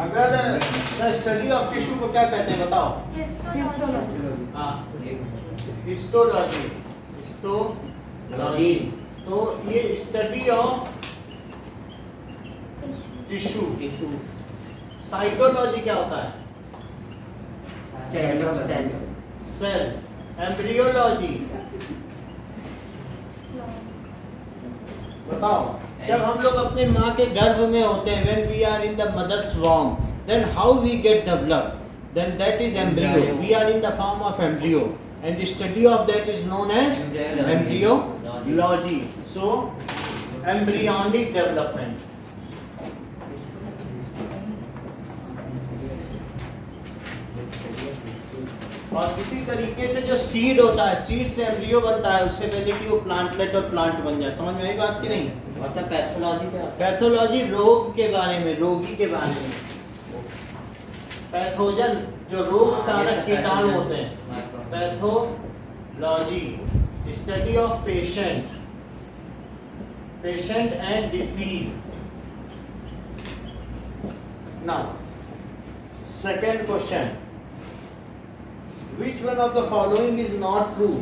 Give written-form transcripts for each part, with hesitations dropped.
अगर the study of tissue को क्या कहते हैं बताओ? हाँ, हिस्टोलॉजी। हिस्टोलॉजी। तो ये स्टडी ऑफ टिश्यू। साइटोलॉजी क्या होता है? सेल। एम्ब्रियोलॉजी बताओ, जब हम लोग अपने माँ के गर्भ में होते हैं, when we are in the mother's womb, then how we get developed, then that is embryo. We are in the form of embryo, and the study of that is known as embryology. So embryonic development. और इसी तरीके से जो seed होता है, seed से embryo बनता है, उससे पहले कि वो प्लांटलेट और प्लांट बन जाए। समझ में आई बात की नहीं? और सर पैथोलॉजी क्या? पैथोलॉजी रोग के बारे में, रोगी के बारे में। पैथोजन जो रोग कारक कीटाणु होते हैं, pathology study of patient and disease. Now second question, which one of the following is not true?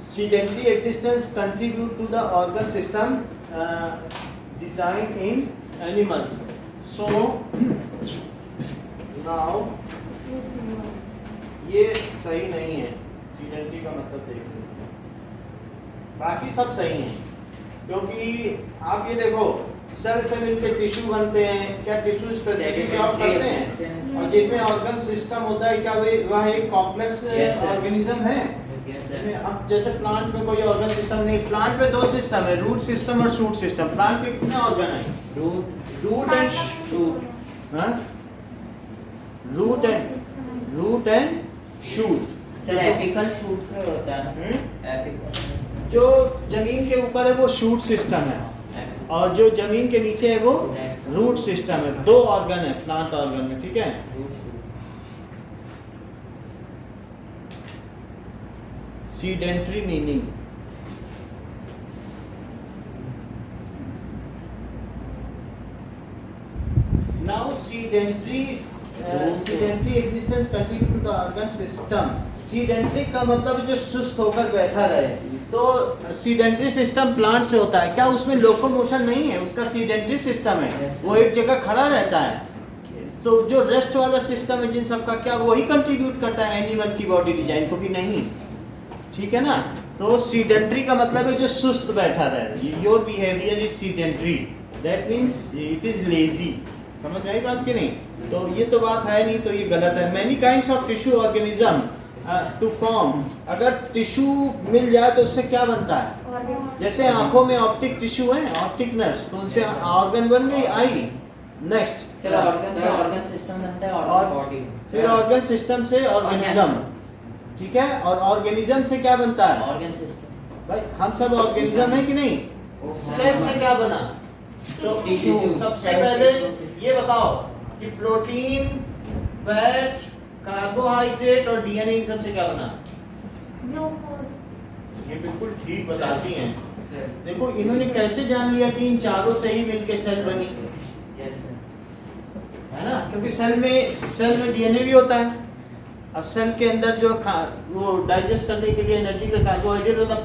Sedentary existence contribute to the organ system design in animals. So now ये सही नहीं है। sedentary का मतलब देखो, बाकी सब सही हैं, क्योंकि आप ये देखो सेल से मिलकर टिश्यू बनते हैं। क्या टिश्यू स्पेसिफिक जॉब करते हैं? और जिसमें ऑर्गन सिस्टम होता है, क्या वह एक कॉम्प्लेक्स ऑर्गेनिज्म है? अब जैसे प्लांट में कोई ऑर्गन सिस्टम नहीं। प्लांट में दो सिस्टम है, रूट सिस्टम और शूट सिस्टम। प्लांट में कितने ऑर्गन है? Root and shoot. Root and shoot. Apical shoot पे होता है। एपिकल जो जमीन के ऊपर है वो शूट सिस्टम है, और जो जमीन के नीचे है वो रूट सिस्टम है। दो ऑर्गन है प्लांट ऑर्गन में, ठीक है? Sedentary meaning, now sedentary existence contribute to the organ system. Sedentary का मतलब जो सुस्त होकर बैठा रहे। तो सीडेंट्री सिस्टम प्लांट से होता है। क्या उसमें लोकोमोशन नहीं है? उसका सीडेंट्री सिस्टम है, वो एक जगह खड़ा रहता है। तो जो रेस्ट वाला सिस्टम है जिन सबका, क्या वही कंट्रीब्यूट करता है एनिमल की बॉडी डिजाइन को कि नहीं? ठीक है ना? तो सीडेंट्री का मतलब है जो सुस्त बैठा रहे। Your behaviour is sedentary, that means it is lazy. समझ में आई बात की नहीं? तो ये तो बात है नहीं, तो ये गलत है। Many kinds of tissue organism to form, अगर टिश्यू मिल जाए तो उससे क्या बनता है? जैसे आंखों में ऑप्टिक टिश्यू है, ऑप्टिक नर्व्स, तो उनसे ऑर्गन बन गई आई। नेक्स्ट ऑर्गन सिस्टम बनता है, और बॉडी, फिर ऑर्गन सिस्टम से ऑर्गेनिज्म, ठीक है? और ऑर्गेनिज्म से क्या बनता है? Organ system. भाई हम सब ऑर्गेनिज्म है कि नहीं? सेल से क्या बना? तो सबसे पहले ये बताओ कि प्रोटीन, फैट, कार्बोहाइड्रेट और डीएनए इन सबसे क्या बना? ये बिल्कुल ठीक बताती हैं। देखो इन्होंने कैसे जान लिया कि इन चारों से ही मिलके सेल बनी, है ना? क्योंकि सेल में डीएनए भी होता है, और सेल के अंदर जो वो डाइजेस्ट करने के लिए एनर्जी का कार्बोहाइड्रेट होता है।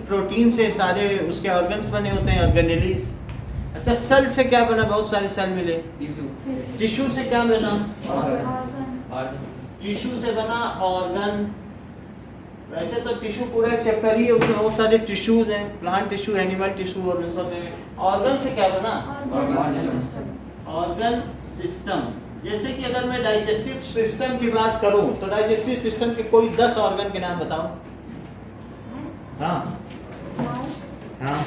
प्रोटीन से सारे उसके ऑर्गन्स बने होते हैं, ऑर्गेनेलीज। अच्छा, सेल से क्या बना? बहुत सारे सेल मिले। टिश्यू से क्या बना? टिश्यू से बना ऑर्गन। वैसे तो टिश्यू पूरा एक चैप्टर ही है, उसमें बहुत सारे टिश्यूज हैं, प्लांट टिश्यू, एनिमल टिश्यू और सब। ऑर्गन से क्या बना? Organ system. जैसे कि अगर मैं डाइजेस्टिव सिस्टम की बात करूं, तो डाइजेस्टिव सिस्टम के कोई 10 ऑर्गन के नाम बताओ। हाँ हाँ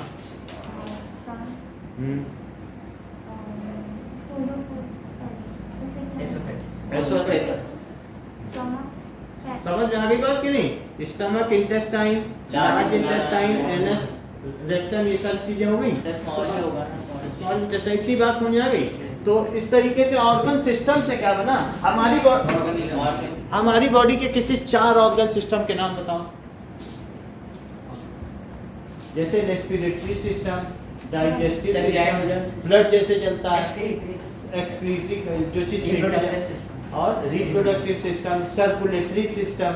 समझ में आ गई बात कि नहीं? Stomach, intestine, large intestine, anus, rectum, ये सब चीजें हो गई। स्मॉल इंटेस्टाइन, इतनी बात समझ आ गई? तो इस तरीके से ऑर्गन सिस्टम से क्या बना? हमारी बॉडी के किसी 4 ऑर्गन सिस्टम के नाम बताओ। जैसे respiratory system, digestive system, blood जैसे चलता है, एक्सक्रीटरी जो चीज Reproductive फेंकते हैं, system. और रिप्रोडक्टिव सिस्टम, सर्कुलेटरी सिस्टम,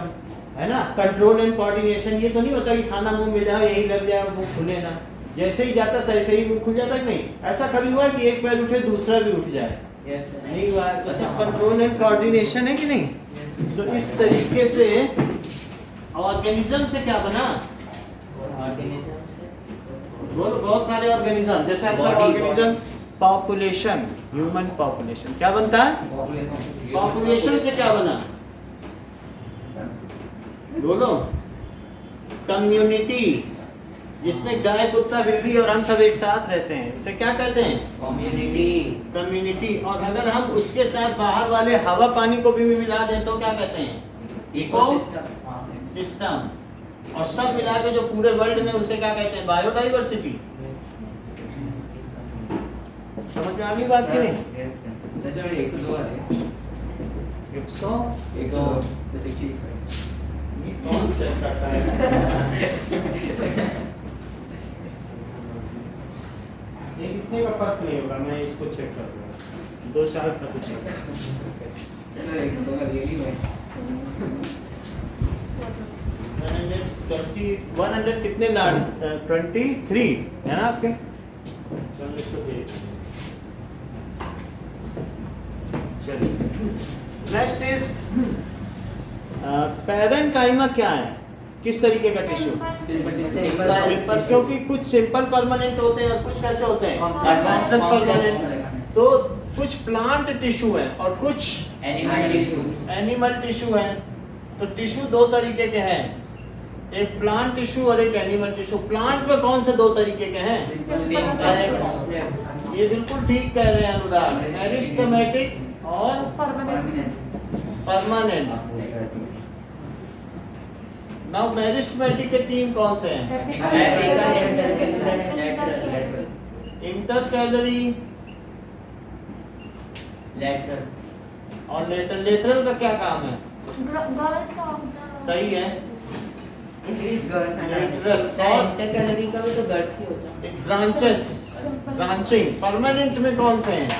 है ना, कंट्रोल एंड कोऑर्डिनेशन। ये तो नहीं होता कि खाना मुंह में जाए यही लग जाए मुंह खुले ना, जैसे ही जाता था ऐसे ही मुंह खुल जाता कि नहीं? ऐसा कभी हुआ कि एक पैर उठे दूसरा भी उठ जाए? Yes, sir. नहीं हुआ है। तो सब कंट्रोल एंड कोऑर्डिनेशन है कि नहीं? तो इस तरीके से ऑर्गेनिज्म से क्या बना? Organism से बोलो, बहुत सारे ऑर्गेनिज्म, जैसे अच्छा Body, organism population, human population क्या बनता है? पॉपुलेशन से क्या बना? बोलो, कम्युनिटी, जिसमें गाय, कुत्ता, बिल्ली और हम सब एक साथ रहते हैं, उसे क्या कहते हैं? community. कम्युनिटी। और अगर हम उसके साथ बाहर वाले हवा पानी को भी मिला दें तो क्या कहते हैं? Ecosystem. सिस्टम। और सब मिला के जो पूरे वर्ल्ड में, उसे क्या कहते हैं? बायोडाइवर्सिटी। समझ में आ गई बात की नहीं? Yes, sir. सच में 102 आ रहे हैं. 100 102 जैसे कि ये कौन चेक करता है? ये कितने का फर्क नहीं होगा, मैं इसको चेक कर लूँगा। 2-4 का तो चेक। चलो 102 का रियली में 100 कितने लाड? 23 है ना आपके? चलो इसको देख। चलिए, नेक्स्ट इज पैरेन्काइमा क्या है? किस तरीके का टिश्यू? सिंपल, क्योंकि कुछ सिंपल परमानेंट होते हैं और कुछ कैसे होते हैं? Complex permanent. तो कुछ प्लांट टिश्यू है और कुछ एनिमल टिश्यू है। तो टिश्यू दो तरीके के हैं, एक प्लांट टिश्यू और एक एनिमल टिश्यू। प्लांट में कौन से दो तरीके के हैं? ये बिल्कुल ठीक कह रहे हैं अनुराग, मेरिस्टेमेटिक और परमानेंट। नाउ मेरिस्टेमेटिक के 3 कौन से हैं? इंटरकैलरी और लेटरल। लेटरल का क्या काम है? सही है, इंटरकैलरी का भी तो गर्थ ही होता है. एक ब्रांचेस, ब्रांचिंग। परमानेंट में कौन से हैं?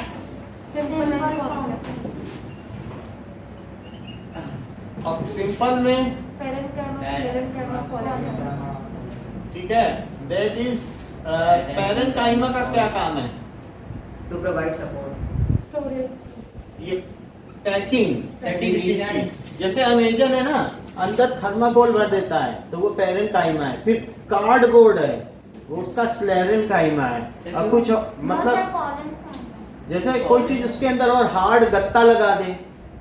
और सिंपल में ठीक है, दैट इज पैरेन्काइमा का क्या काम है? To provide support. ये पैकिंग, Segregation. जैसे अमेजन है ना, अंदर थर्माकोल भर देता है तो वो पैरेन्काइमा है। फिर कार्डबोर्ड है, वो उसका स्लेरेन्काइमा है। अब कुछ मतलब जैसे कोई चीज उसके अंदर और हार्ड गत्ता लगा दे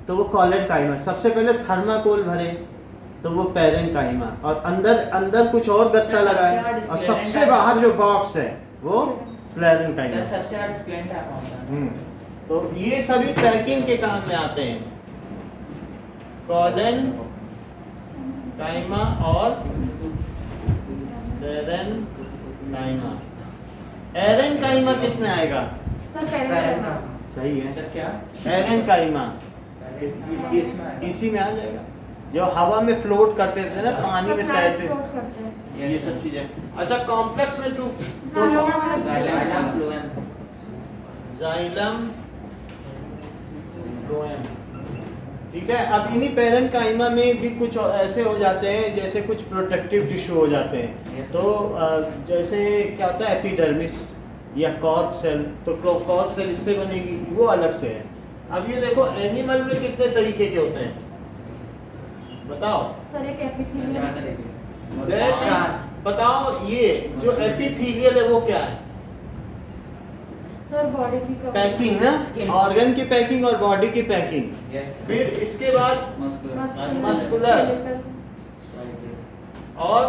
तो वो कॉलेन्काइमा। सबसे पहले थर्माकोल भरे तो वो पैरेन्काइमा, और अंदर कुछ और गत्ता लगाए, और सबसे बाहर जो बॉक्स है वो स्लेरेन्काइमा। सबसे हार्ड स्क्वेंट है कौन सा? तो ये सभी पैकिंग के काम में आते हैं, कॉलेन्काइमा और स्लेरेन्काइमा। एरेन्काइमा किस में आएगा? सही है, सर क्या? एरेन्काइमा इसी में आ जाएगा, जो हवा में फ्लोट करते थे ना, पानी में तैरते, ये सब चीजें। अच्छा, कॉम्प्लेक्स में जाइलम फ्लोएम. जाइलम फ्लोएम, ठीक है। अब इन्हीं पैरेन्काइमा में भी कुछ ऐसे हो जाते हैं, जैसे कुछ प्रोटेक्टिव टिश्यू हो जाते हैं। तो जैसे क्या होता है, एपिडर्मिस या कॉर्क सेल, तो कॉर्क सेल इससे बनेगी, वो अलग से है। अब ये देखो, एनिमल में कितने तरीके के होते हैं बताओ? That is, बताओ, ये जो एपिथेलियल है वो क्या है? पैकिंग ना, ऑर्गन की पैकिंग और बॉडी की पैकिंग। फिर इसके बाद मस्कुलर और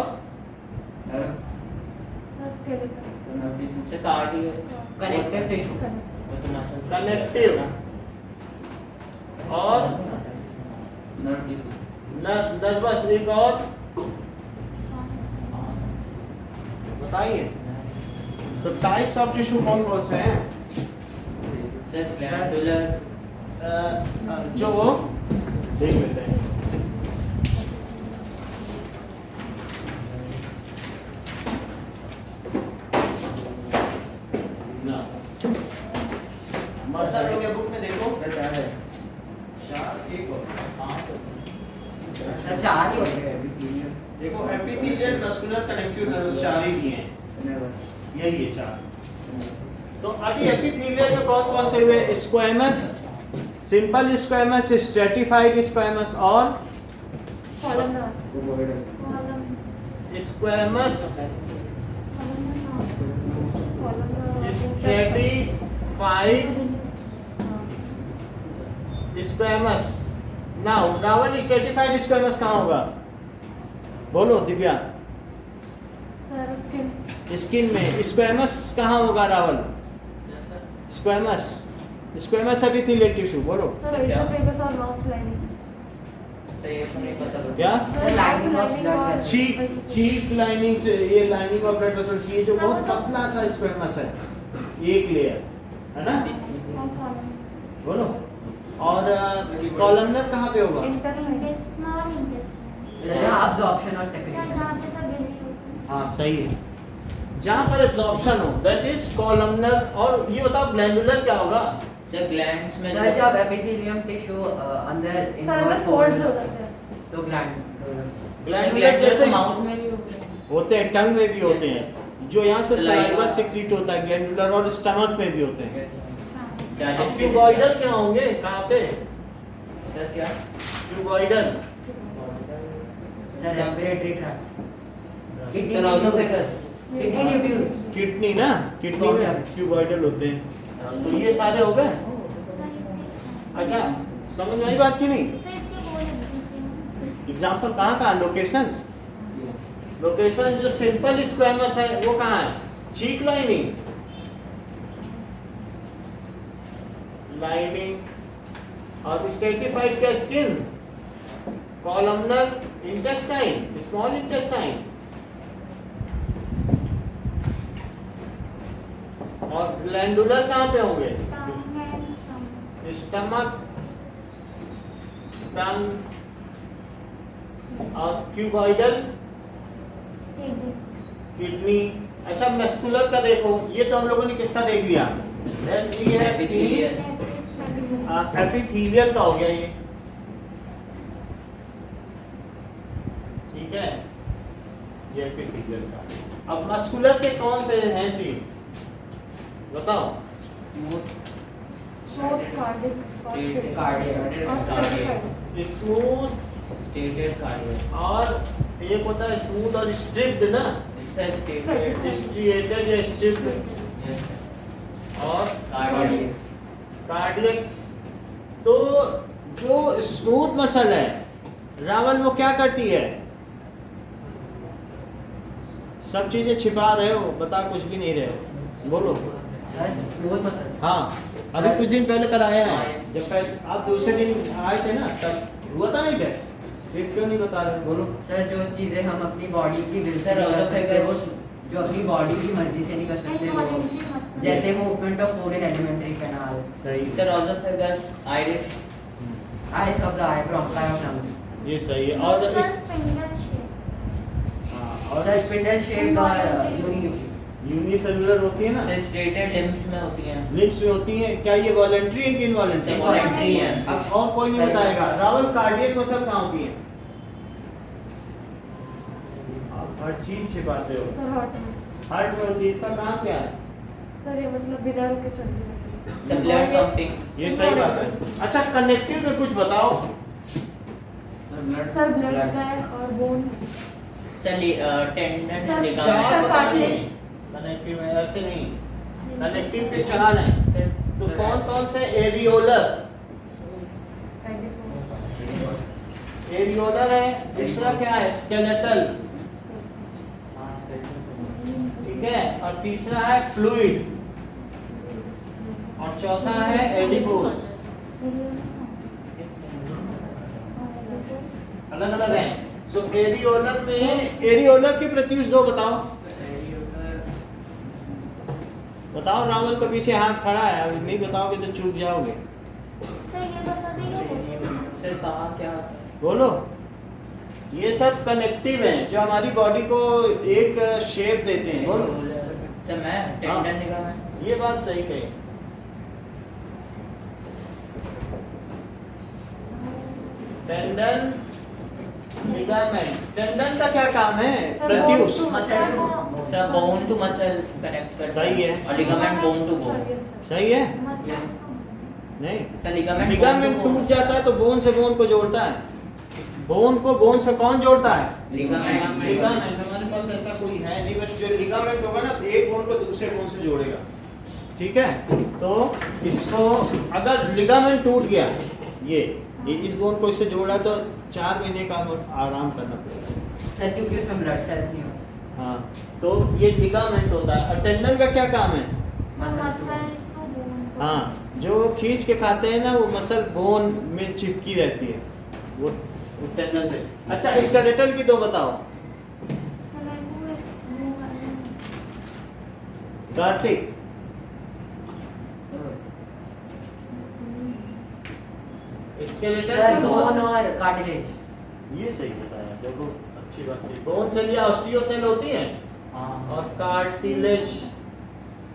कनेक्टिव टिश्यू. कनेक्टिव और नर्व टिश्यू. नर्वस। एक और बताइए। तो टाइप्स ऑफ टिश्यू कौन कौन से हैं? Sir glandular. जो देख लेते हैं। मसल हो गया, बुक में देखो सर चार है। चार एक और सर चार ही हो गए अभी तीन है। देखो एपिथेलियल मस्कुलर कनेक्टिव नर्व्स चार ही दिए हैं, यही है चार। तो अभी एपिथेलियल में कौन कौन से हुए? Squamous, simple squamous, stratified squamous और squamous stratified squamous. Now Rawal stratified squamous कहाँ होगा? बोलो दिव्या। स्किन में। स्क्वैमस कहाँ होगा Rawal? Squamous, squamous epithelial tissue. बोलो क्या? चीक, चीक लाइनिंग से, ये लाइनिंग ऑफ ब्लड वेसल्स, ये जो बहुत पतला सा स्क्वैमस है, एक लेयर है ना। बोलो। और कॉलमनर कहाँ पे होगा? अब्जॉर्प्शन और सेक्रेशन। हाँ सही है, जहाँ पर एब्जॉर्प्शन हो दैट इज कॉलमनर। और ये बताओ ग्लैंडुलर क्या होगा? सर ग्लैंड्स में सर जब एपिथेलियम टिश्यू अंदर इन्वॉल्व फोल्ड्स हो जाते हैं तो ग्लैंड ग्लैंडुलर जैसे माउथ में भी होते हैं। होते हैं, टंग में भी होते हैं, जो यहाँ से सलाइवा सिक्रीट होता है ग्लैंडुलर, और स्टमक में भी होते हैं। क्यूबॉइडल क्या होंगे? कहाँ पे? सर क्या? Cuboidal sir respiratory tract, sir oesophagus. Kidney tubules. Kidney ना, किडनी में क्यूबॉइडल होते हैं। तो ये सारे हो गए। अच्छा समझ में आई बात की नहीं? एग्जाम्पल कहाँ कहाँ? लोकेशंस, लोकेशन जो सिंपल स्क्वैमस है वो कहाँ है? चीक लाइनिंग, लाइनिंग। और स्ट्रेटिफाइड का skin, columnar intestine, small intestine. और ग्लैंडुलर कहाँ पे होंगे? स्टमक, टंग। और क्यूबॉइडल किडनी। अच्छा मस्कुलर का देखो, ये तो हम लोगों ने किसका देख लिया? एपिथेलियल का हो गया ये, ठीक है, ये एपिथेलियल का। अब मस्कुलर के कौन से हैं तीन बताओ? स्मूथ, स्टेटेड कार्डियक और एक होता है स्मूथ और स्ट्रिप्ड ना, स्ट्रिएटेड या स्ट्रिप्ड, और कार्डियक। कार्डियक। तो जो स्मूथ मसल है रावल, वो क्या करती है? सब चीजें छिपा रहे हो, बता कुछ भी नहीं रहे हो, बोलो। बहुत मसल। हाँ अभी कुछ दिन पहले कराया है, जब पहले आप दूसरे दिन आए थे ना तब हुआ था नहीं क्या? फिर क्यों नहीं बता रहे? बोलो। सर जो चीजें हम अपनी बॉडी की विल से सर, नहीं कर सकते, ऑटोफेगस। वो जो अपनी बॉडी की मर्जी से नहीं कर सकते वो, जैसे movement of food in alimentary canal, सही, sir oesophagus, iris. Eyes of the eye, bronchi of lungs. ये सही है। और इस हाँ, और सर स्पिंडल शेप और यूनिसेलुलर होती है ना, सर स्ट्रेटेड लिम्स में होती हैं। लिप्स में होती है। क्या ये वॉलंटरी है कि इनवॉलंटरी? सर वॉलंटरी है। अब और कोई नहीं बताएगा। रावल कार्डियक मसल कहाँ होती है? आप हर चीज छिपाते हो। हार्ट में होती है, इसका काम क्या है? सर ये मतलब बिना रुके चलती है। Sir blood pumping. ये सही बात है। अच्छा कनेक्टिव में कुछ बताओ। सर ब्लड का है और bone. Sir tendon sir, ligament. चार पता कार्डियक। नहीं, कनेक्टिव में ऐसे नहीं, कनेक्टिव के चार हैं। सर तो कौन कौन से? एरियोलर, एरियोलर है। दूसरा क्या है? स्केलेटल, ठीक है। और तीसरा है फ्लूइड, और चौथा है एडिपोस। अलग अलग है। सो एरियोलर में, एरियोलर के प्रत्युष दो बताओ। बताओ रावल का पीछे हाथ खड़ा है, अभी नहीं बताओगे तो चूक जाओगे। सर कहाँ क्या? बोलो। ये सब कनेक्टिव हैं जो हमारी बॉडी को एक शेप देते हैं। बोलो। सर मैं टेंडन लिगामेंट। ये बात सही कही। टेंडन लिगामेंट, टेंडन का क्या काम है? Sir, Pratyush. bone to muscle to sir bone to muscle connect करता सही है। और लिगामेंट बोन टू बोन। सही है? मसल नहीं, सर लिगामेंट लिगामेंट टूट जाता है तो बोन से बोन को जोड़ता है। बोन को बोन से कौन जोड़ता है? लिगामेंट। लिगामेंट। हमारे पास ऐसा कोई है नहीं, बस जो लिगामेंट होगा ना एक बोन को दूसरे बोन से जोड़ेगा। ठीक है, तो इसको अगर लिगामेंट टूट गया, ये इस बोन को इससे जोड़ा तो 4 महीने का आराम करना पड़ेगा। सर क्योंकि उसमें ब्लड सेल्स नहीं होते। हाँ, तो ये लिगामेंट होता है। और टेंडन का क्या काम है? Muscle to bone. हाँ, जो खींच के खाते हैं ना वो मसल बोन में चिपकी रहती है, वो टेंडन से। अच्छा, स्केलेटल की दो बताओ। कार्तिक, स्केलेटल सर की दो। बोन और कार्टिलेज। ये सही बताया, देखो अच्छी बात है। बोन सेल या ऑस्टियोसेल होती है हाँ। और कार्टिलेज,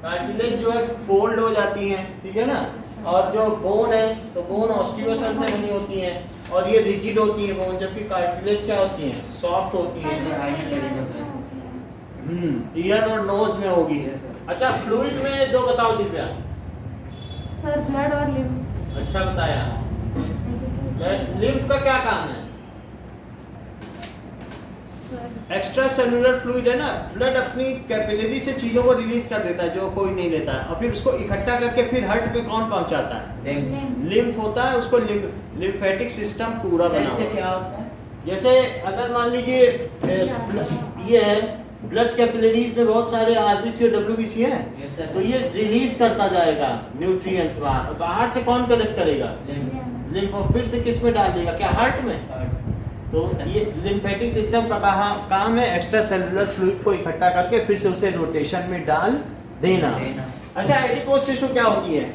कार्टिलेज जो है फोल्ड हो जाती हैं, ठीक है ना। और जो बोन है तो बोन ऑस्टियोसेल से बनी होती है और ये रिजिड होती है बोन, जबकि कार्टिलेज क्या होती है? सॉफ्ट होती है। ईयर और नोज में होगी। Yes, sir. अच्छा, फ्लूइड में दो बताओ दिव्या। सर ब्लड और लिम्फ। अच्छा बताया। लिम्फ का क्या काम है? सर एक्स्ट्रा सेलुलर फ्लूइड है ना, ब्लड अपनी कैपिलरी से चीजों को रिलीज कर देता है जो कोई नहीं लेता है, और फिर उसको इकट्ठा करके फिर हार्ट पे कौन पहुंचाता है? लिम्फ होता है। उसको लिम्फेटिक सिस्टम पूरा सर बना इससे हुआ है। क्या होता है? जैसे अगर मान लीजिए ये है ब्लड कैपिलरीज में बहुत सारे आरबीसी और डब्ल्यूबीसी हैं, यस सर। तो ये रिलीज करता जाएगा न्यूट्रिएंट्स बाहर, और बाहर से कौन कलेक्ट करेगा? लिम्फ। और फिर से किस में डाल देगा? क्या हार्ट में? तो ये लिम्फेटिक सिस्टम का काम है एक्स्ट्रा सेलुलर फ्लूइड को इकट्ठा करके फिर से उसे रोटेशन में डाल देना। अच्छा, एडिपोज टिश्यू क्या होती है?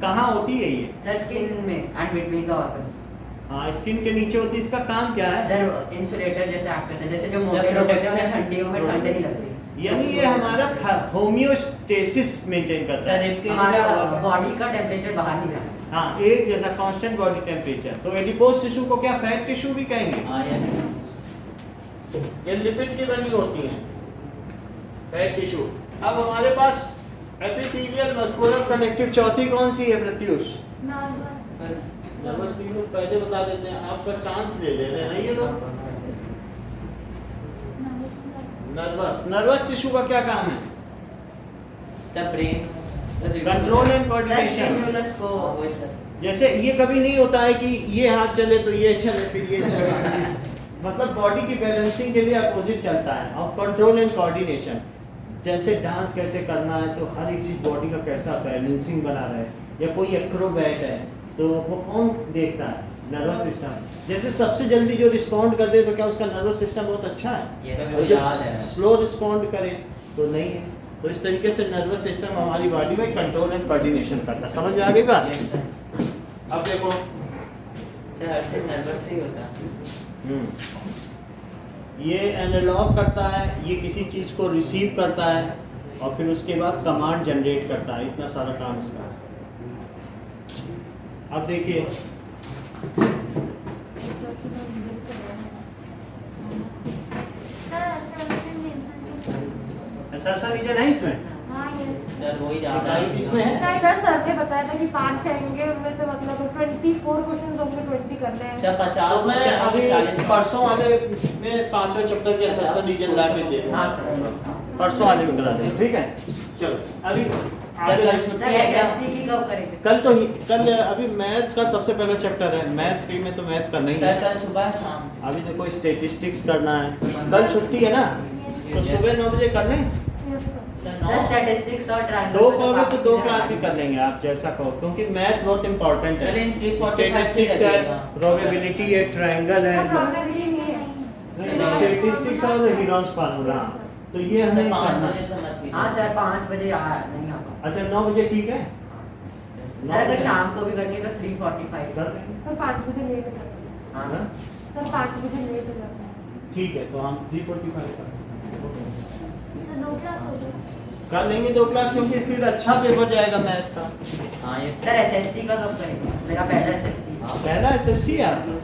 कहाँ होती है ये? सर स्किन में एंड बिटवीन द ऑर्गन्स। हाँ, स्किन के नीचे होती है। इसका काम क्या है? सर इंसुलेटर जैसे आप कहते हैं, जैसे जो मोटे लोग होते हैं उन्हें ठंडियों में ठंड नहीं लगती। यानी ये हमारा होमियोस्टेसिस मेंटेन करता सर है। इनके हमारा बॉडी का टेम्परेचर बाहर नहीं जाता। हाँ, एक जैसा कांस्टेंट बॉडी टेम्परेचर। तो एडिपोज टिश्यू को क्या फैट टिश्यू भी कहेंगे? हाँ यस। ये लिपिड की बनी होती हैं, फैट टिश्यू। अब हमारे पास एपिथेलियल मस्कुलर कनेक्टिव चौथी कौन सी है प्रत्युष? सर नर्वस टिश्यू पहले बता देते हैं, आपका चांस ले ले रहे हैं ये लोग। नर्वस टिश्यू का क्या काम है? Sir brain. Control and coordination. Stimulus को वही सर। जैसे ये कभी नहीं होता है कि ये हाथ चले तो ये चले फिर ये चले मतलब बॉडी की बैलेंसिंग के लिए अपोजिट चलता है। और कंट्रोल एंड कोऑर्डिनेशन, जैसे डांस कैसे करना है तो हर एक चीज बॉडी का कैसा बैलेंसिंग बना रहे, या कोई एक्रोबैट है तो वो कौन देखता है? Nervous system. जैसे सबसे जल्दी जो रिस्पॉन्ड कर दे तो क्या उसका नर्वस सिस्टम बहुत अच्छा है? ये और तो जो याद है। स्लो रिस्पॉन्ड करे तो नहीं है। तो इस तरीके से नर्वस सिस्टम हमारी बॉडी में कंट्रोल एंड कोऑर्डिनेशन करता है। समझ में आ गई बात? Yes sir. अब देखो, सर हर चीज नर्वस से ही होता है। ये एनालॉग करता है, ये किसी चीज को रिसीव करता है और फिर उसके बाद कमांड जनरेट करता है। इतना सारा काम इसका है। अब देखिए, सरसा रीजन है इसमें? सर वही ज्यादा है। इसमें है? सर ने बताया था कि 5 चाहिए, उनमें से मतलब 24 क्वेश्चन होंगे, 20 करने हैं। सर 50 तो मैं क्वेश्चन अभी 40 परसों वाले में 5वें चैप्टर के सरसा रीजन ला के दे दूंगा। हाँ सर। परसों वाले में करा दें, ठीक है? चलो अभी आगे कल देखो। सर एसएसटी की कब करेंगे? कल अभी मैथ्स का सबसे पहला चैप्टर है। मैथ्स के में तो मैथ करना ही सर है। कल सुबह शाम। अभी देखो स्टैटिस्टिक्स करना है। कल छुट्टी है ना, तो सुबह 9 बजे कर लें। Yes, sir. सर स्टैटिस्टिक्स और ट्रायंगल 2 कहोगे तो 2 क्लास भी कर लेंगे आप, जैसा कहो, क्योंकि मैथ बहुत इंपॉर्टेंट है। चलिए, 345 से स्टैटिस्टिक्स है, लगेगा। प्रोबेबिलिटी है, ट्रायंगल सर है, probability नहीं है। स्टैटिस्टिक्स और हीरोस फार्मूला। तो ये सर हमें 5 करना। बजे से मत कीजिए। हाँ सर 5 बजे नहीं आ पाऊंगा। अच्छा 9 बजे ठीक है, सर अगर शाम को भी करनी है तो 3:45 कर लेंगे। सर 5 बजे लेट हो जाता है। हाँ हाँ? सर। सर 5 बजे लेट हो जाता है। ठीक है, तो हम 3:45 कर सर 2 क्लास हो गई। कर लेंगे 2 क्लास, क्योंकि फिर अच्छा पेपर जाएगा मैथ का। हाँ ये सर एसएसटी का कब करेंगे? मेरा पहला एसएसटी। पहला एसएसटी है आपका?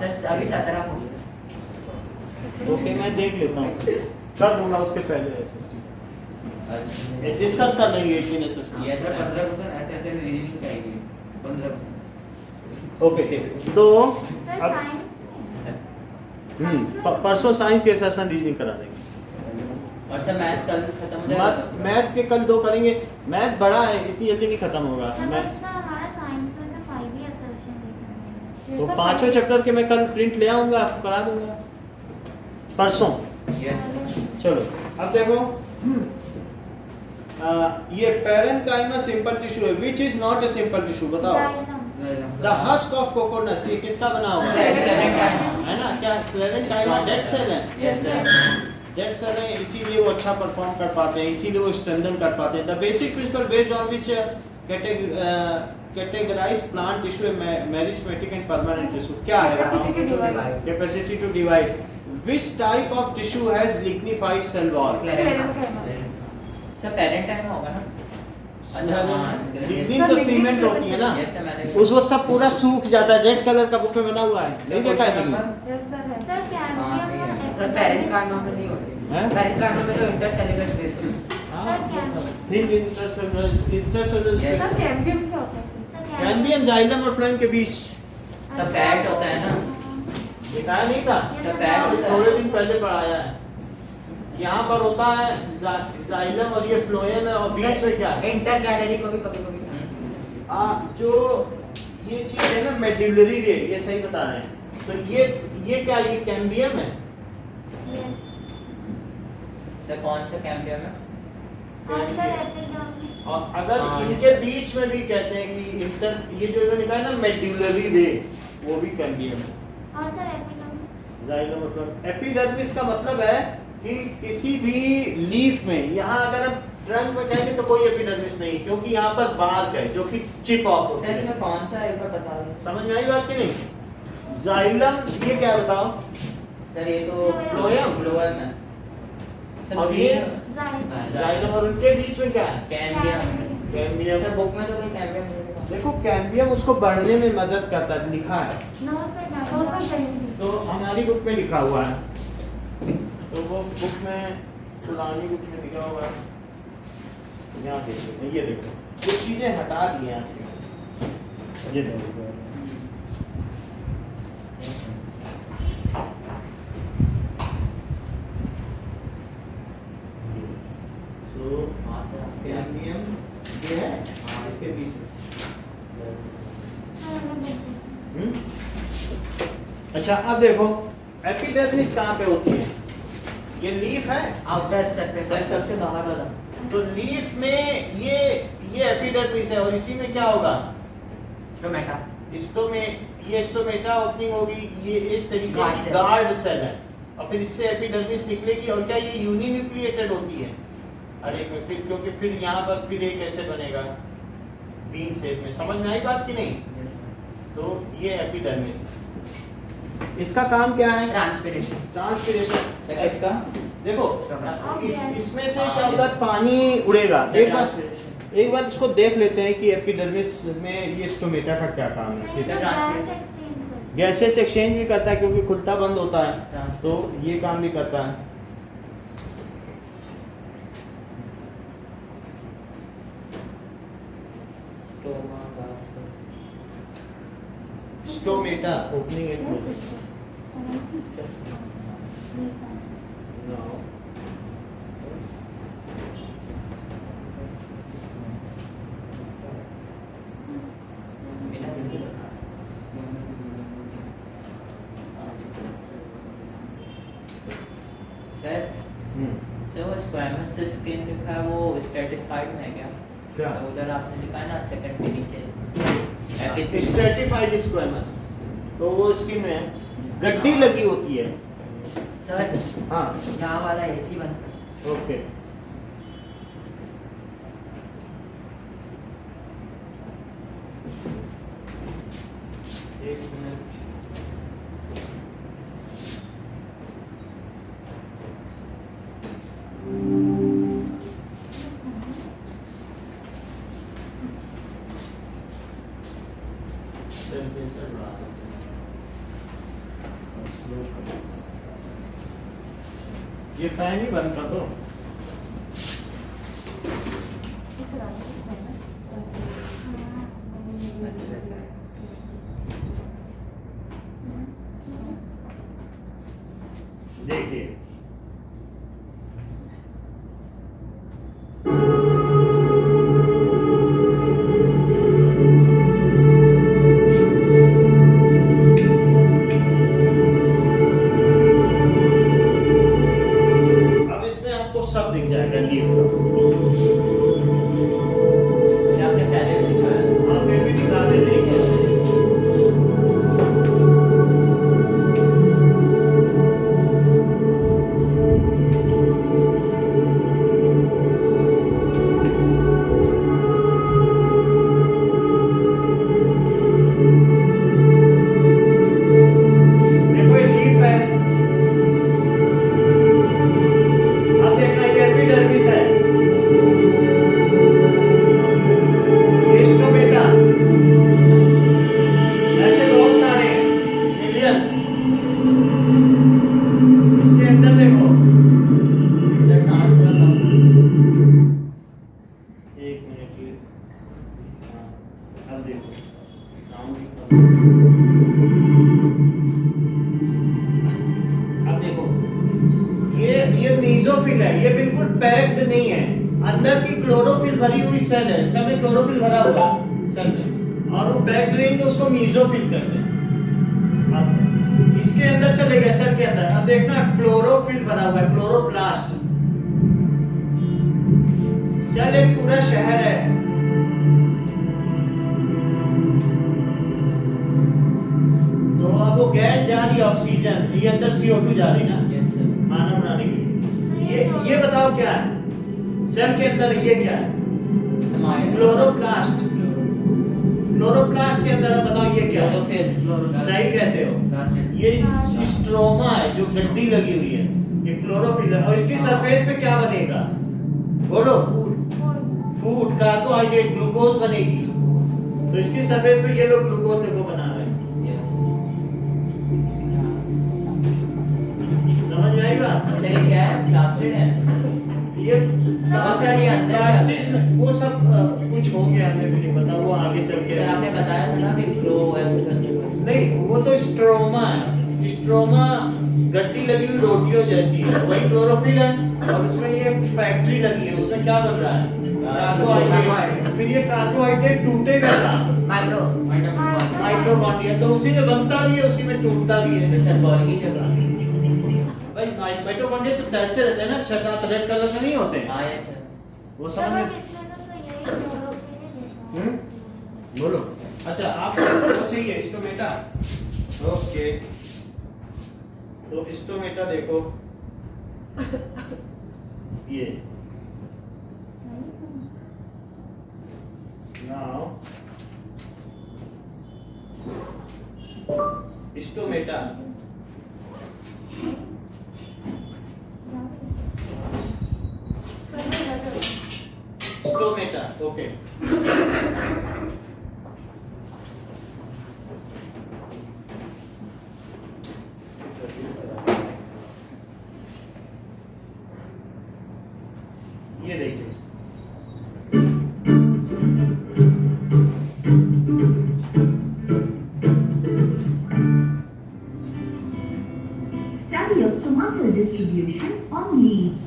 सर अभी 17 को गया। ओके, मैं देख लेता हूँ, कर दूंगा उसके पहले एसएसटी। अच्छा डिस्कस कर लेंगे 18 एसएसटी। यस सर सर 15% ऐसे रीजनिंग की आएगी 15%। ओके, तो सर अब साइंस परसों साइंस के सेशन रीजनिंग करा देंगे। और सर मैथ कल खत्म हो जाएगा? मैथ के कल 2 करेंगे। मैथ बड़ा है, इतनी जल्दी नहीं खत्म होगा। मैं हमारा साइंस में से 5 ही असर्शन रीजनिंग तो 5 चैप्टर के मैं कल प्रिंट ले आऊंगा, आपको करा दूंगा परसों। यस चलो अब देखो, ये पैरेन्काइमा सिंपल टिश्यू है। Which is not a simple tissue, बताओ। द हस्क ऑफ कोकोनट, ये किसका बना हुआ है? है ना, क्या स्लेरेंकाइमा डेड सेल है? यस सर डेड सेल है, इसीलिए वो अच्छा परफॉर्म कर पाते हैं, इसीलिए वो स्ट्रेंथन कर पाते हैं। The basic principle based on which categorise plant tissue meristematic and permanent tissue क्या है? Capacity to divide. Which type of tissue has lignified cell wall? Sir parenchyma होगा ना? अच्छा हाँ लिग्निन तो सीमेंट होती है ना, यस सर मैंने वो सब पूरा सूख जाता है। रेड कलर का बुक में बना हुआ है, नहीं देखा है लिग्निन? सर क्या हाँ, सही है। सर पैरेन्काइमा में नहीं होती। हैं? पैरेन्काइमा में तो इंटरसेल्युलर स्पेस है। सर क्या Thin intercellular Yes. Sir cambium क्या होता है? कैम्बियम जाइलम और फ्लोएम के बीच सर फैट होता है ना? दिखाया नहीं था? सर फैट अभी होता थोड़े है दिन पहले पढ़ाया है। यहाँ पर होता है जाइलम और ये फ्लोएम है, और बीच में क्या है? इंटरगैलरी को भी कभी-कभी जो ये चीज है ना मेडुलरी रे, ये सही बता रहे हैं। तो ये क्या, ये कैम्बियम है? सर कौन सा कैम्बियम है? और अगर हाँ, इनके बीच में भी कहते हैं कि इंटर, ये जो इन्होंने कहा है ना मेडुलरी रे, वो भी कैम्बियम है। जाइलम और फ्लोएम। एपिडर्मिस का मतलब है कि किसी भी लीफ में, यहाँ अगर हम ट्रंक में कहेंगे तो कोई एपिडर्मिस नहीं, क्योंकि यहाँ पर बार्क है जो कि चिप ऑफ होती सर है। इसमें कौन सा एक बार बता दो। समझ में आई बात कि नहीं? जाइलम ये क्या बताओ? सर ये तो फ्लोएम। फ्लोएम है। सर और ये जाइलम, और उनके बीच में क्या है? कैम्बियम। कैम्बियम। सर बुक में तो कोई कैम्बियम नहीं लिखा। देखो कैम्बियम उसको बढ़ने में मदद करता है, लिखा है, तो हमारी बुक में लिखा हुआ है। तो वो बुक में, पुरानी बुक में लिखा हुआ है, यहाँ देखो, ये देखो कुछ चीजें हटा दी हैं आपकी। ये देखो तो हाँ सर कैम्बियम ये है, इसके बीच में। अच्छा अब देखो एपिडर्मिस कहाँ पे होती है? ये लीफ है, आउटर सरफेस सर सबसे बाहर वाला। तो लीफ में ये एपिडर्मिस है, और इसी में क्या होगा? टोमेटा ये स्टोमेटा ओपनिंग होगी, ये एक तरीके Guard की cell। गार्ड सेल है, और फिर इससे एपिडर्मिस निकलेगी। और क्या ये यूनिन्यूक्लिएटेड होती है? अरे फिर क्योंकि फिर यहाँ पर फिर ये कैसे बनेगा? बीन शेप में। समझ में आई बात कि नहीं? यस सर तो ये एपिडर्मिस है। इसका काम क्या है? ट्रांसपिरेशन। ट्रांसपिरेशन। सर किसका? देखो Okay. इसमें से हाँ, क्या होता है, पानी उड़ेगा। Sir transpiration. एक बार इसको देख लेते हैं कि एपिडर्मिस में ये स्टोमेटा का क्या काम है। गैसेस एक्सचेंज भी करता है, क्योंकि खुलता बंद होता है, तो ये काम भी करता है। Stomata opening and closing. Sir sir वो स्क्वायमस स्किन लिखा है, वो स्ट्रेटिफाइड में है क्या? क्या? तो उधर आपने लिखा है ना सेकंड के नीचे एपिथेलियम। स्ट्रेटिफाइड स्क्वेमस, तो वो स्किन में गड्डी लगी होती है। सर हाँ यहाँ वाला एसी बंद कर। ओके। एक मिनट। ये फैन ही बंद कर दो। ऐसे रहता है। देखिए अब इसमें आपको सब दिख जाएगा लीफ का। ये आपने पहले भी दिखाया। हाँ फिर भी दिखा दे देखिए। देखो ये लीफ है। अब देखना ये एपिडर्मिस है। ये स्टोमेटा। ऐसे बहुत सारे मिलियंस। इसके अंदर देखो। सर साउंड थोड़ा कम। एक मिनट ये। हाँ, अब देखो साउंड भी कम। अब देखो ये मीजोफिल है। ये बिल्कुल पैक्ड नहीं है। अंदर की क्लोरोफिल भरी हुई सेल है। सेल में क्लोरोफिल भरा हुआ है सेल में, और वो पैक्ड नहीं तो उसको मीजोफिल कहते हैं। अब इसके अंदर चले गए सेल के अंदर। अब देखना क्लोरोफिल भरा हुआ है, क्लोरोप्लास्ट। सेल एक पूरा शहर है। तो अब वो गैस जा रही है, ऑक्सीजन, ये अंदर CO2 जा रही है ना यस सर। खाना बनाने के लिए। ये बताओ क्या है सेल के अंदर? ये क्या है? क्लोरोप्लास्ट। क्लोरोप्लास्ट के अंदर बताओ ये क्या है? सही कहते हो। ये स्ट्रोमा है जो गड्डी लगी हुई है। ये क्लोरोफिल है। और इसकी सरफेस पे क्या बनेगा? बोलो। फूड, कार्बोहाइड्रेट, ग्लूकोज बनेगी। तो इसकी सरफेस पे ये लोग ग्लूकोज देखो बना रहे हैं। समझ में आई बात? सर ये क्या है? प्लास्टिड है। ये बहुत सारी अंदर प्लास्टिक वो सब कुछ हो गया, हमें भी नहीं पता। वो आगे चल के सर आपने बताया था ना कि ग्लो ऐसे करके कुछ। नहीं, वो तो स्ट्रोमा है। स्ट्रोमा गट्टी लगी हुई रोटियों जैसी है, वही क्लोरोफिल है। और उसमें ये फैक्ट्री लगी है। उसमें क्या बन रहा है? कार्बोहाइड्रेट। फिर ये कार्बोहाइड्रेट टूटेगा कहाँ? माइटोकॉन्ड्रिया। तो उसी में बनता भी है, उसी में टूटता भी है। सर बॉडी की जगह। भाई माइटोकॉन्ड्रिया तो तैरते रहते हैं ना, 6-7 रेड कलर में नहीं होते? हाँ यस सर। वो समझ में। बोलो। अच्छा आपको वो चाहिए स्टोमेटा? ओके, तो स्टोमेटा देखो ये। Now stomata stomata okay. ये देखिए Study of stomatal distribution on leaves.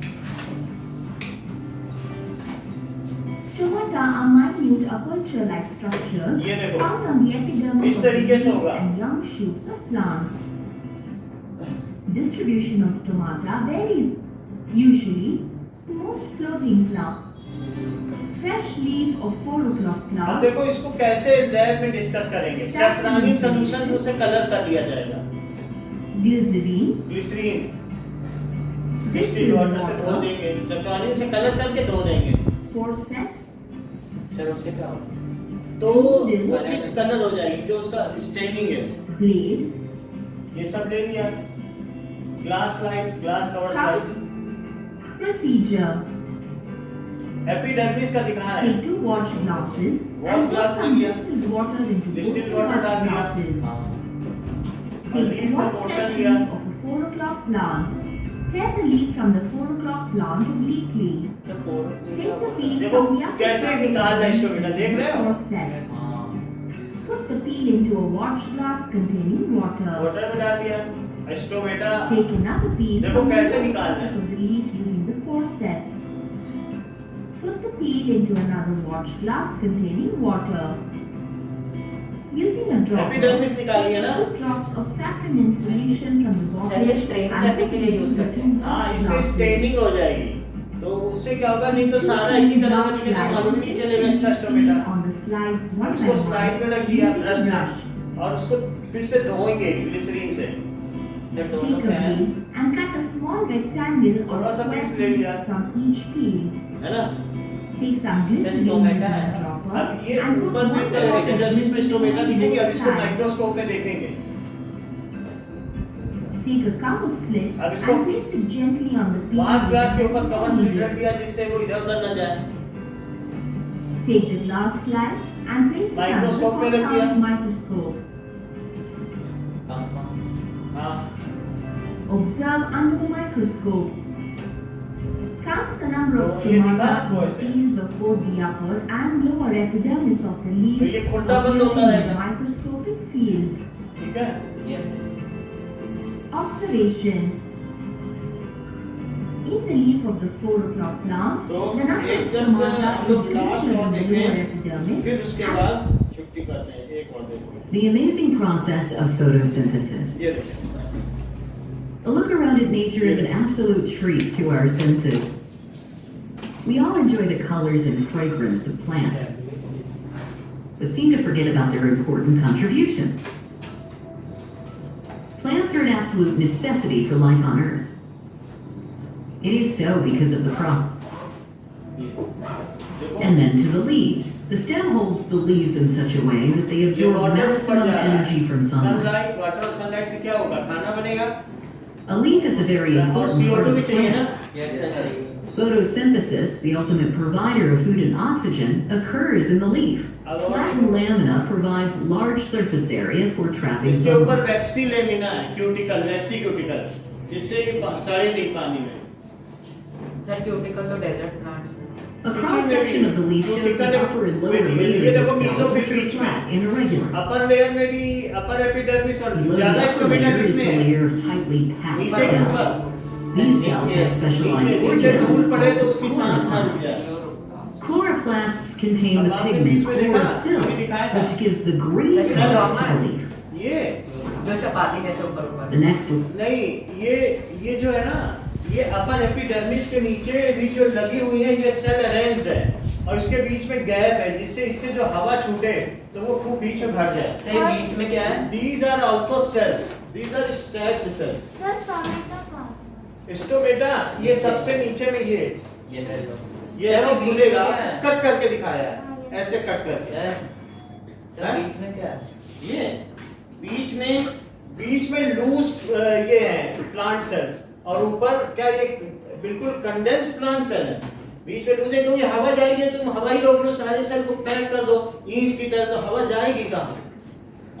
Stomata are minute aperture-like structures ये देखो। found on the epidermis इस of the तरीके से leaves होगा। and young shoots of plants. Distribution of stomata varies. Usually, most floating plant, fresh leaf of 4 o'clock अब plant, देखो इसको कैसे लैब में डिस्कस करेंगे। सैफरानी सॉल्यूशन से उसे कलर कर लिया जाएगा। glycerine, glycerine distil distilled water से धो water, देंगे, सैफरानी से कलर करके धो देंगे। forceps, सर उससे क्या होगा? तो वो चीज कलर हो जाएगी जो उसका स्टेनिंग है। blade, ये सब ले लिया। Glass slides, glass cover slides. procedure. Epidermis का दिखा है। Take 2 watch glasses Watch and pour glass some ले लिया। distilled water into both Distilled the water watch डाल दिया। glasses. हाँ और Take leaf का 1 portion fresh लिया। leaf of a 4 o'clock plant. Tear the leaf from the 4 o'clock plant obliquely. तो 4 Take the peel देखो from the upper कैसे surface निकाल रहा है of स्टोमेटा, देख रहे हो? forceps. हाँ Put the peel into a watch glass containing water. Water में डाल दिया स्टोमेटा। Take another peel देखो from the कैसे upper निकालना है। surface of the leaf using the forceps. Put the peel into another watch glass containing water. Using a dropper, Epidermis निकाली है take ना? 2 drops of safranin solution from the sir ये bottle strain and करने put के it लिए use into the करते 2 हैं। हाँ, watch इससे glasses. स्टेनिंग हो जाएगी। तो उससे क्या होगा, नहीं तो सारा एक ही तरह का निकलेगा, मालूम नहीं चलेगा इसका stomata. On the slides one उसको by स्लाइड में one रख दिया using a ब्रश brush. से और उसको फिर से धोएंगे ग्लिसरीन से। तो दोनों Take a क्या है blade and cut a small rectangle or थोड़ा सा square piece ले piece लिया। from each peel. है ना? Take some glycerin stomata using है। a dropper अब ये and put ऊपर 1 में drop of एपिडर्मिस में स्टोमेटा दिखेंगे, अब इसको sides. माइक्रोस्कोप में देखेंगे। Take a cover slip अब इसको and place it gently on the peel. पांच ग्लास के ऊपर with cover the slip needle. रख दिया जिससे वो इधर उधर न जाए। Take the glass slide and place it under the Microscope में रख दिया। compound microscope. हाँ, Observe under the microscope. Count the number of तो ये दिखा stomata आपको in the ऐसे? fields of both the upper and lower epidermis of the leaf तो ये खुलता बंद होता appearing in रहेगा। the microscopic field. ठीक है? Yes Observations. In the leaf of the 4 o'clock plant, तो the number एक of just stomata हम is लोग लास्ट greater और in the lower देखें, epidermis फिर उसके and बाद छुट्टी करते हैं। एक और देखो, The amazing process of photosynthesis. ये देखो। A look around at nature is an absolute treat to our senses. We all enjoy the colors and fragrance of plants, but seem to forget about their important contribution. Plants are an absolute necessity for life on Earth. It is so because of the crop. And then to the leaves. The stem holds the leaves in such a way that they ये absorb water ऊपर maximum जा रहा है। energy from sunlight. Sunlight, water और sunlight से क्या होगा? खाना बनेगा A leaf is a very और important part CO2 of भी the चाहिए ना? plant. Yes sir Photosynthesis, the ultimate provider of food and oxygen, occurs in the leaf. Flattened lamina provides large surface area for trapping इसके ऊपर sunlight. Waxy lamina है, cuticle, waxy cuticle, जिससे ये सड़े नहीं पानी में। सर क्यूटिकल तो desert plant A cross-section of the leaf shows the upper and lower layers of cells which are flat and irregular. Upper layer में भी अपर एपिडर्मिस और Below the ज्यादा upper स्टोमेटा layer is किसमें the है? layer of tightly packed नीचे के cells. ऊपर। These cells have specialized नीचे धूल organelles पड़े तो called उसकी सांस ना रुक chloroplasts. जाए। Chloroplasts contain the अब आपने pigment बीच में देखा, chlorophyll, अभी दिखाया था। which gives the green Like color drama to है। the leaf. ये जो चपाती कैसे ऊपर ऊपर The next नहीं, ये जो है ना, ये अपर एपिडर्मिस के नीचे भी जो लगी हुई है, ये सेल अरेंज्ड है और इसके बीच में गैप है, जिससे इससे जो हवा छूटे तो वो खूब बीच में भर जाए। सर ये बीच में क्या है These are also cells. These are stacked cells. Sir, stomata कहाँ? स्टोमेटा ये सबसे नीचे में ये ले लो ये सर, ऐसे वो बीच में खुलेगा, क्या है? कट करके दिखाया है, ऐसे कट करके। सर सर हैं? बीच में क्या है ये बीच में लूज ये है प्लांट सेल्स और ऊपर क्या ये बिल्कुल कंडेंस प्लांट सेल है। बीच में लूज है क्योंकि हवा जाएगी, तुम हवा ही रोक लो, सारे सेल को पैक कर दो ईंट की तरह, तो हवा जाएगी कहाँ?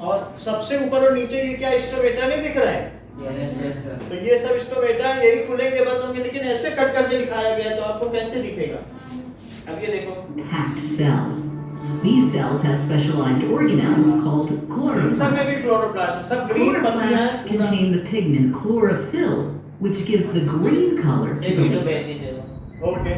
और सबसे ऊपर और नीचे ये क्या स्टोमेटा नहीं दिख रहा है? यस यस सर तो ये सब स्टोमेटा यही खुलेंगे बंद होंगे, लेकिन ऐसे कट करके दिखाया गया है, तो आपको कैसे दिखेगा? अब ये देखो, packed cells. These cells have specialized organelles called इन सब में भी chloroplasts. क्लोरोप्लास्ट, सब ग्रीन पत्तियां Chloroplasts हैं पूरा। contain the pigment chlorophyll, which gives the green color to ये the वीडियो leaf. भेज दीजिएगा okay,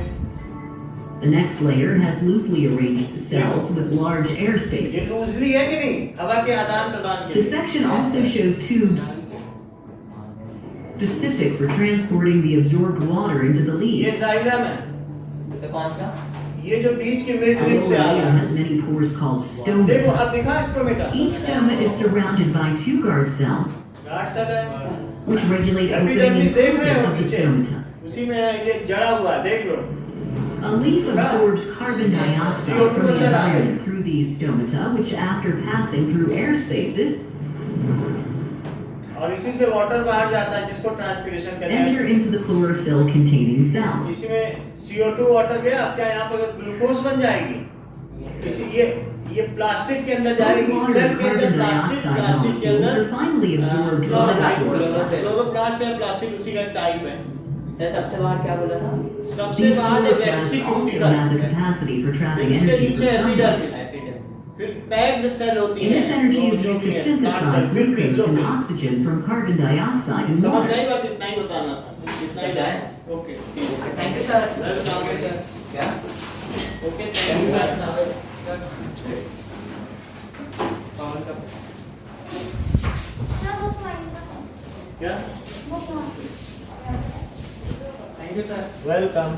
The next layer has loosely arranged cells with large air ये spaces. लूजली है कि नहीं? हवा के आदान प्रदान के The लिए। section also shows tubes specific for transporting the absorbed water into the ये leaves. जाइलम है, तो कौन सा ये जो बीच की मिड A रिब lower से आ layer रहा है। has many pores called देखो stomata. अब दिखा stomata, Each stoma is surrounded by two guard cells, guard cell है, which regulate opening epidermis and देख रहे closing हो of the नीचे, stomata. उसी में ये जड़ा हुआ है, देख लो। A leaf absorbs carbon dioxide from the environment through these stomata, which after passing through air spaces, और इसी से वाटर बाहर जाता है जिसको ट्रांसपिरेशन कहते enter हैं। into the chlorophyll containing cells. इसी में CO2 वाटर गया, अब क्या यहाँ पर ग्लूकोज बन जाएगी? इसी ये प्लास्टिक के अंदर Those जाएगी, water सेल and के अंदर carbon प्लास्टिक dioxide प्लास्टिक के molecules are अंदर finally absorbed by the chloroplast. Chloroplast है, प्लास्टिक उसी का टाइप है। सर सबसे बाहर क्या बोला था? सबसे These बाहर chloroplasts vaccine also have the capacity for trapping इसके energy नीचे from एपिडर्मिस, sunlight. फिर पैक्ड सेल होती And है। this energy is जो used to कि है, synthesize plant cell, फिर glucose and mesophil। oxygen from carbon dioxide and समझ water. नहीं बात, इतना ही बताना था, इतना ही जाए? Okay thank you sir. Welcome क्या ओके थैंक यू सर वो फाइन का क्या वो कौन थैंक यू सर। वेलकम